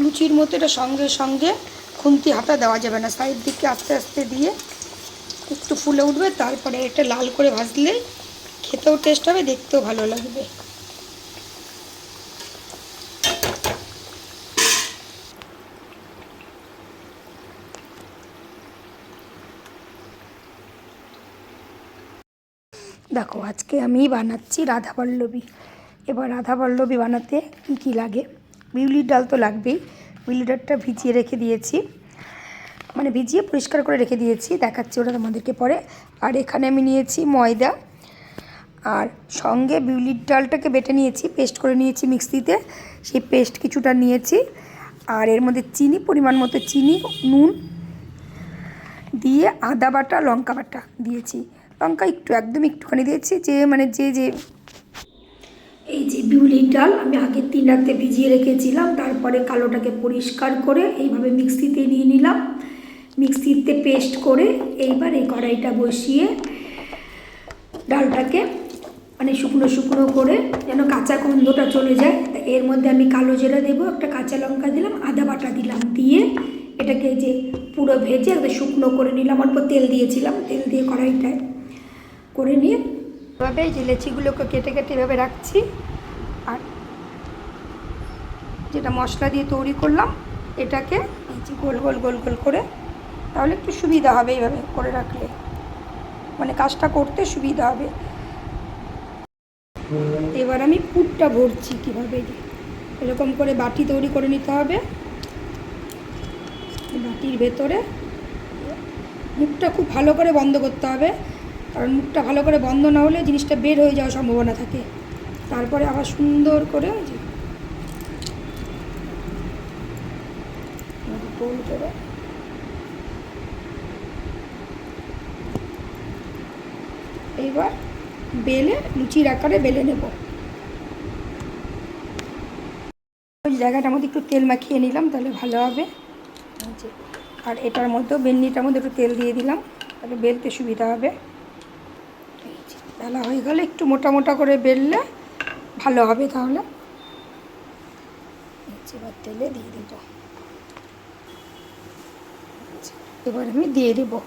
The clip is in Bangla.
লুচির মতো এটা সঙ্গে সঙ্গে খুন্তি হাতা দেওয়া যাবে না, সাইড দিকে আস্তে আস্তে দিয়ে একটু ফুলে উঠবে, তারপরে এটা লাল করে ভাজলে খেতেও টেস্ট হবে, দেখতেও ভালো লাগবে। দেখো আজকে আমি বানাচ্ছি রাধাবল্লভী। এবার রাধাবল্লভী বানাতে কী কী লাগে, বিউলির ডাল তো লাগবেই। বিউলির ডালটা ভিজিয়ে রেখে দিয়েছি, মানে ভিজিয়ে পরিষ্কার করে রেখে দিয়েছি, দেখাচ্ছি ওটা তোমাদেরকে পরে। আর এখানে আমি নিয়েছি ময়দা, আর সঙ্গে বিউলির ডালটাকে বেটে নিয়েছি, পেস্ট করে নিয়েছি মিক্সিতে, সেই পেস্ট কিছুটা নিয়েছি। আর এর মধ্যে চিনি, পরিমাণ মতো চিনি, নুন দিয়ে আদা বাটা, লঙ্কা বাটা দিয়েছি, লঙ্কা একটু একদম একটুখানি দিয়েছি। যে মানে যে এই যে বিউলির ডাল আমি আগে 3 রাতে ভিজিয়ে রেখেছিলাম, তারপরে কালোটাকে পরিষ্কার করে এইভাবে মিক্সিতে নিয়ে নিলাম, মিক্সিতে পেস্ট করে এইবার এই কড়াইটা বসিয়ে ডালটাকে মানে শুকনো শুকনো করে যেন কাঁচা গন্ধটা চলে যায়, এর মধ্যে আমি কালো জিরা দেবো, একটা কাঁচা লঙ্কা দিলাম, আদা বাটা দিলাম, দিয়ে এটাকে যে পুরো ভেজে একদম শুকনো করে নিলাম। অল্প তেল দিয়েছিলাম, তেল দিয়ে কড়াইটায় করে নিয়ে এভাবে এই যে লেচিগুলোকে কেটে কেটে এভাবে রাখছি। আর যেটা মশলা দিয়ে তৈরি করলাম এটাকে এই যে গোল গোল গোল গোল করে, তাহলে একটু সুবিধা হবে এইভাবে করে রাখলে, মানে কাজটা করতে সুবিধা হবে। এবার আমি পুরটা ভরছি কীভাবে, এরকম করে বাটি তৈরি করে নিতে হবে, বাটির ভেতরে মুখটা খুব ভালো করে বন্ধ করতে হবে, কারণ মুখটা ভালো করে বন্ধ না হলে জিনিসটা বের হয়ে যাওয়ার সম্ভাবনা থাকে। তারপরে আবার সুন্দর করে গোল করে এইবার বেলে লুচির আকারে বেলে নেব। ওই জায়গাটার মধ্যে একটু তেল মাখিয়ে নিলাম, তাহলে ভালো হবে। আর এটার মধ্যেও বেলনিটার মধ্যে একটু তেল দিয়ে দিলাম, তাহলে বেলতে সুবিধা হবে। বেলা হয়ে গেলে একটু মোটা মোটা করে বেললে ভালো হবে, তাহলে এবার তেলে দিয়ে দেব। এবার আমি দিয়ে দেবো